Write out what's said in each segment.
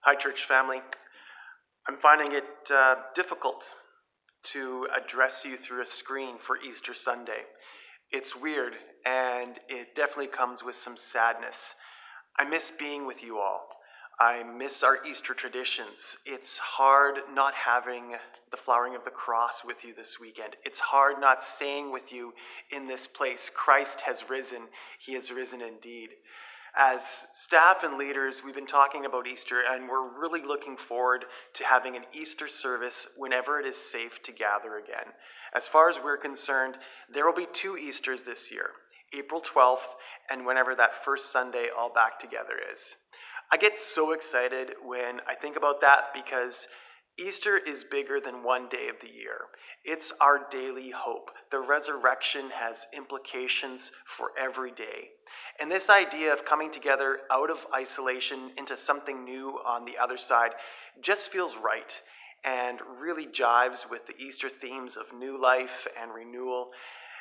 Hi, church family. I'm finding it difficult to address you through a screen for Easter Sunday. It's weird, and it definitely comes with some sadness. I miss being with you all. I miss our Easter traditions. It's hard not having the flowering of the cross with you this weekend. It's hard not saying with you in this place, Christ has risen. He has risen indeed. As staff and leaders, we've been talking about Easter, and we're really looking forward to having an Easter service whenever it is safe to gather again. As far as we're concerned, there will be 2 Easters this year, April 12th and whenever that first Sunday all back together is. I get so excited when I think about that because Easter is bigger than one day of the year. It's our daily hope. The resurrection has implications for every day. And this idea of coming together out of isolation into something new on the other side just feels right and really jives with the Easter themes of new life and renewal.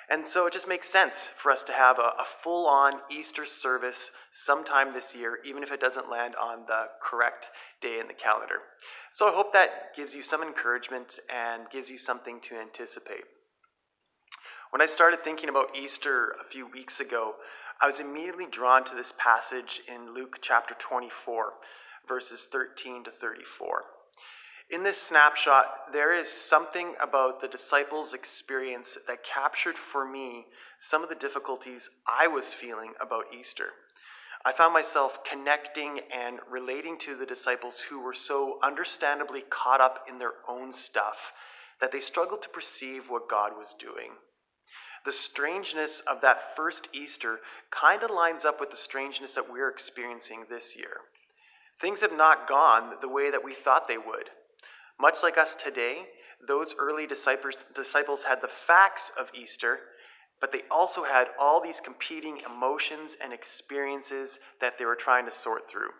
And so it just makes sense for us to have a full-on Easter service sometime this year, even if it doesn't land on the correct day in the calendar. So I hope that gives you some encouragement and gives you something to anticipate. When I started thinking about Easter a few weeks ago, I was immediately drawn to this passage in Luke chapter 24, verses 13 to 34. In this snapshot, there is something about the disciples' experience that captured for me some of the difficulties I was feeling about Easter. I found myself connecting and relating to the disciples who were so understandably caught up in their own stuff that they struggled to perceive what God was doing. The strangeness of that first Easter kind of lines up with the strangeness that we're experiencing this year. Things have not gone the way that we thought they would. Much like us today, those early disciples had the facts of Easter, but they also had all these competing emotions and experiences that they were trying to sort through.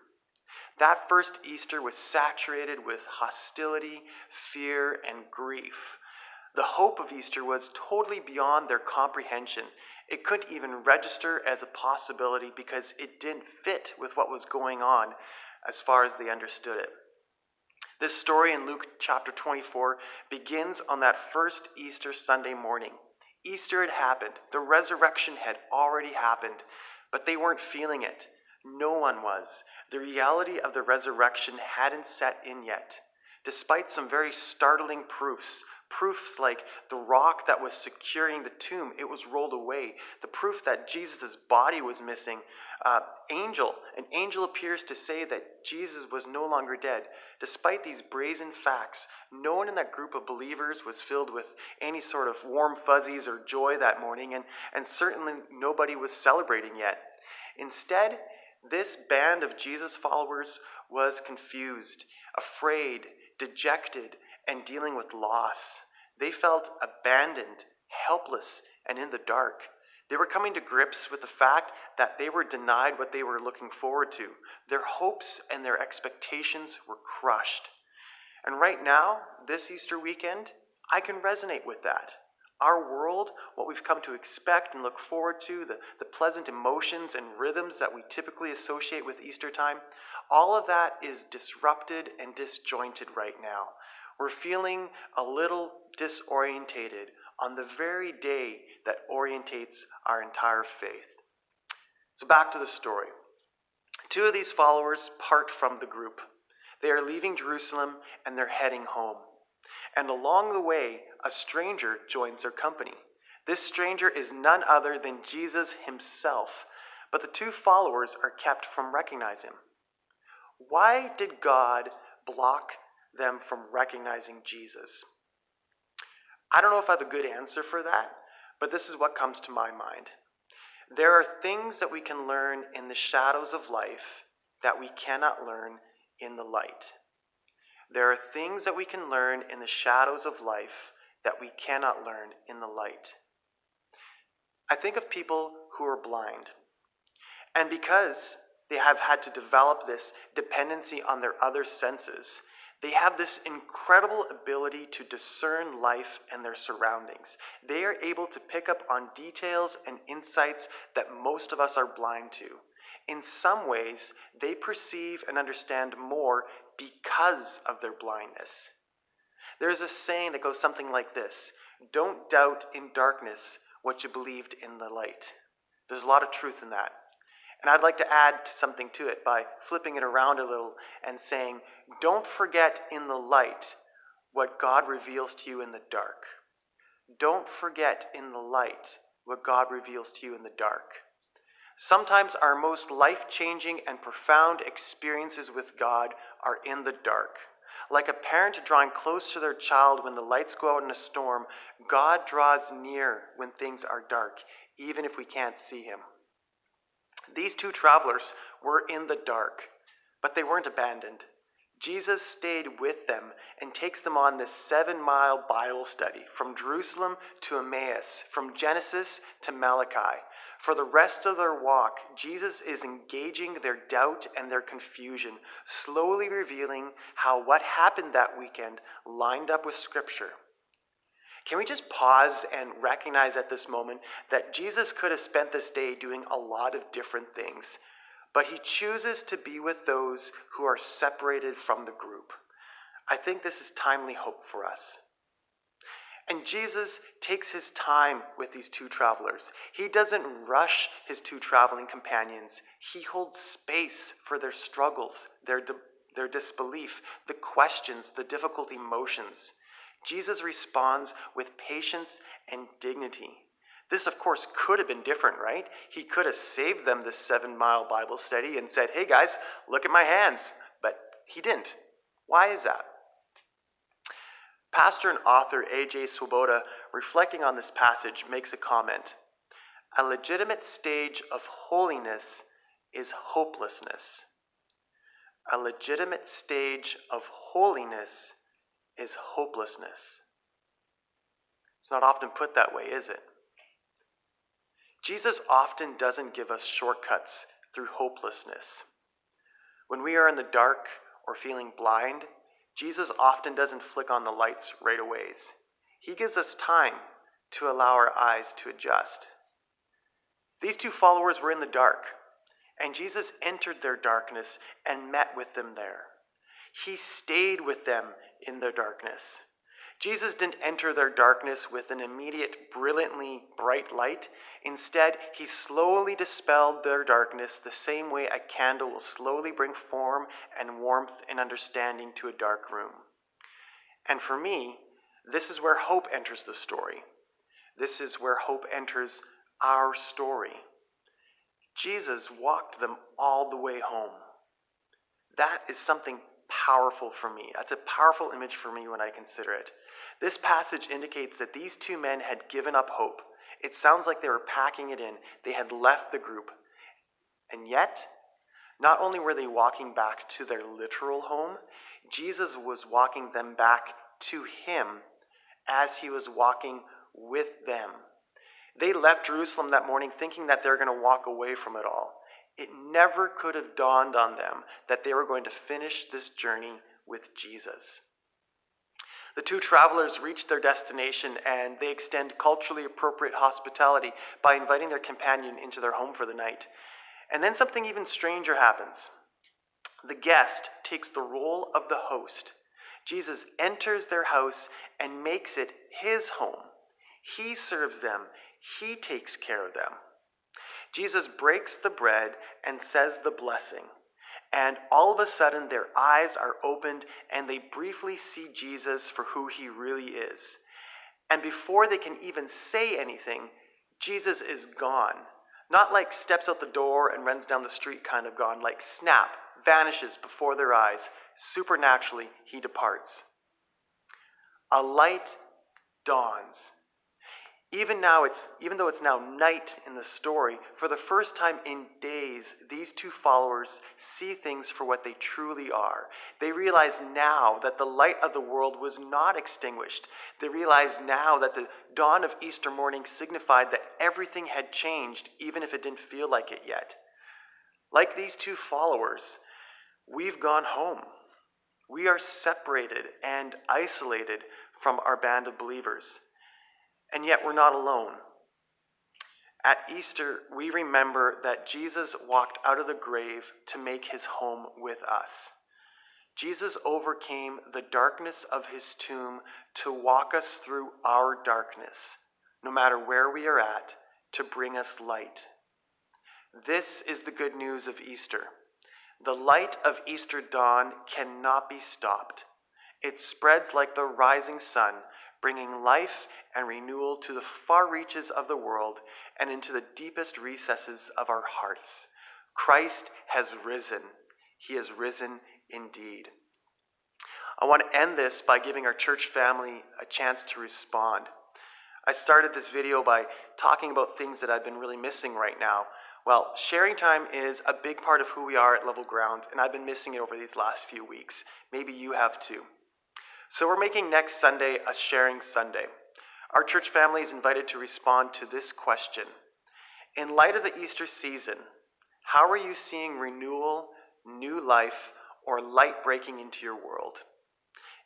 That first Easter was saturated with hostility, fear, and grief. The hope of Easter was totally beyond their comprehension. It couldn't even register as a possibility because it didn't fit with what was going on as far as they understood it. This story in Luke chapter 24 begins on that first Easter Sunday morning. Easter had happened. The resurrection had already happened, but they weren't feeling it. No one was. The reality of the resurrection hadn't set in yet. Despite some very startling proofs like the rock that was securing the tomb, it was rolled away. The proof that Jesus' body was missing. An angel appears to say that Jesus was no longer dead. Despite these brazen facts, no one in that group of believers was filled with any sort of warm fuzzies or joy that morning, and certainly nobody was celebrating yet. Instead, this band of Jesus followers was confused, afraid, dejected, and dealing with loss. They felt abandoned, helpless, and in the dark. They were coming to grips with the fact that they were denied what they were looking forward to. Their hopes and their expectations were crushed. And right now, this Easter weekend, I can resonate with that. Our world, what we've come to expect and look forward to, the pleasant emotions and rhythms that we typically associate with Easter time, all of that is disrupted and disjointed right now. We're feeling a little disorientated on the very day that orientates our entire faith. So back to the story. 2 of these followers part from the group. They are leaving Jerusalem and they're heading home. And along the way, a stranger joins their company. This stranger is none other than Jesus himself, but the 2 followers are kept from recognizing him. Why did God block them from recognizing Jesus? I don't know if I have a good answer for that, but this is what comes to my mind. There are things that we can learn in the shadows of life that we cannot learn in the light. There are things that we can learn in the shadows of life that we cannot learn in the light. I think of people who are blind, and because they have had to develop this dependency on their other senses, they have this incredible ability to discern life and their surroundings. They are able to pick up on details and insights that most of us are blind to. In some ways, they perceive and understand more because of their blindness. There's a saying that goes something like this: don't doubt in darkness what you believed in the light. There's a lot of truth in that. And I'd like to add something to it by flipping it around a little and saying, don't forget in the light what God reveals to you in the dark. Don't forget in the light what God reveals to you in the dark. Sometimes our most life-changing and profound experiences with God are in the dark. Like a parent drawing close to their child when the lights go out in a storm, God draws near when things are dark, even if we can't see him. These two travelers were in the dark, but they weren't abandoned. Jesus stayed with them and takes them on this 7-mile Bible study from Jerusalem to Emmaus, from Genesis to Malachi. For the rest of their walk, Jesus is engaging their doubt and their confusion, slowly revealing how what happened that weekend lined up with Scripture. Can we just pause and recognize at this moment that Jesus could have spent this day doing a lot of different things, but he chooses to be with those who are separated from the group. I think this is timely hope for us. And Jesus takes his time with these two travelers. He doesn't rush his two traveling companions. He holds space for their struggles, their disbelief, the questions, the difficult emotions. Jesus responds with patience and dignity. This, of course, could have been different, right? He could have saved them this 7-mile Bible study and said, hey guys, look at my hands. But he didn't. Why is that? Pastor and author A.J. Swoboda, reflecting on this passage, makes a comment. A legitimate stage of holiness is hopelessness. A legitimate stage of holiness is hopelessness. It's not often put that way, is it? Jesus often doesn't give us shortcuts through hopelessness. When we are in the dark or feeling blind, Jesus often doesn't flick on the lights right away. He gives us time to allow our eyes to adjust. These two followers were in the dark, and Jesus entered their darkness and met with them there. He stayed with them in their darkness. Jesus didn't enter their darkness with an immediate, brilliantly bright light. Instead, he slowly dispelled their darkness the same way a candle will slowly bring form and warmth and understanding to a dark room. And for me, this is where hope enters the story. This is where hope enters our story. Jesus walked them all the way home. That is something powerful for me. That's a powerful image for me when I consider it. This passage indicates that these two men had given up hope. It sounds like they were packing it in. They had left the group. And yet, not only were they walking back to their literal home, Jesus was walking them back to him as he was walking with them. They left Jerusalem that morning thinking that they're going to walk away from it all. It never could have dawned on them that they were going to finish this journey with Jesus. The two travelers reach their destination and they extend culturally appropriate hospitality by inviting their companion into their home for the night. And then something even stranger happens. The guest takes the role of the host. Jesus enters their house and makes it his home. He serves them. He takes care of them. Jesus breaks the bread and says the blessing. And all of a sudden, their eyes are opened and they briefly see Jesus for who he really is. And before they can even say anything, Jesus is gone. Not like steps out the door and runs down the street kind of gone, like snap, vanishes before their eyes. Supernaturally, he departs. A light dawns. Even though it's now night in the story, for the first time in days, these two followers see things for what they truly are. They realize now that the light of the world was not extinguished. They realize now that the dawn of Easter morning signified that everything had changed, even if it didn't feel like it yet. Like these two followers, we've gone home. We are separated and isolated from our band of believers. And yet we're not alone. At Easter, we remember that Jesus walked out of the grave to make his home with us. Jesus overcame the darkness of his tomb to walk us through our darkness, no matter where we are at, to bring us light. This is the good news of Easter. The light of Easter dawn cannot be stopped. It spreads like the rising sun, bringing life and renewal to the far reaches of the world and into the deepest recesses of our hearts. Christ has risen. He has risen indeed. I want to end this by giving our church family a chance to respond. I started this video by talking about things that I've been really missing right now. Well, sharing time is a big part of who we are at Level Ground, and I've been missing it over these last few weeks. Maybe you have too. So we're making next Sunday a Sharing Sunday. Our church family is invited to respond to this question. In light of the Easter season, how are you seeing renewal, new life, or light breaking into your world?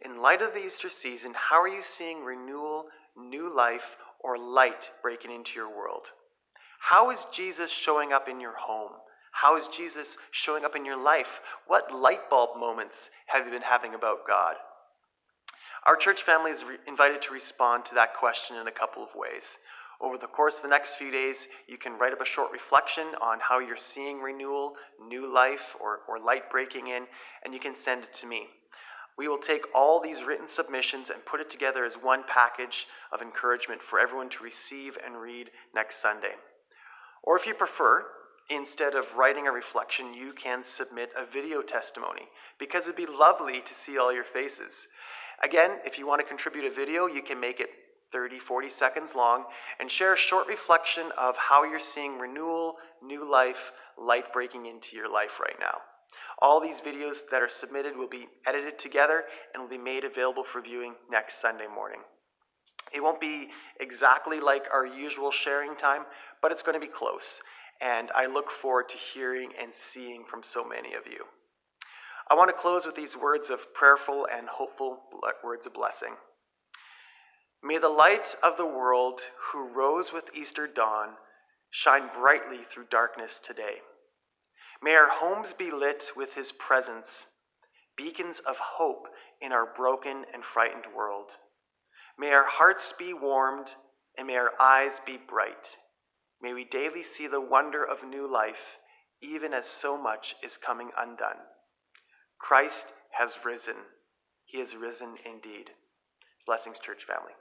In light of the Easter season, how are you seeing renewal, new life, or light breaking into your world? How is Jesus showing up in your home? How is Jesus showing up in your life? What light bulb moments have you been having about God? Our church family is invited to respond to that question in a couple of ways. Over the course of the next few days, you can write up a short reflection on how you're seeing renewal, new life, or light breaking in, and you can send it to me. We will take all these written submissions and put it together as one package of encouragement for everyone to receive and read next Sunday. Or if you prefer, instead of writing a reflection, you can submit a video testimony, because it would be lovely to see all your faces. Again, if you want to contribute a video, you can make it 30, 40 seconds long and share a short reflection of how you're seeing renewal, new life, light breaking into your life right now. All these videos that are submitted will be edited together and will be made available for viewing next Sunday morning. It won't be exactly like our usual sharing time, but it's going to be close, and I look forward to hearing and seeing from so many of you. I want to close with these words of prayerful and hopeful words of blessing. May the light of the world, who rose with Easter dawn, shine brightly through darkness today. May our homes be lit with his presence, beacons of hope in our broken and frightened world. May our hearts be warmed, and may our eyes be bright. May we daily see the wonder of new life, even as so much is coming undone. Christ has risen. He has risen indeed. Blessings, church family.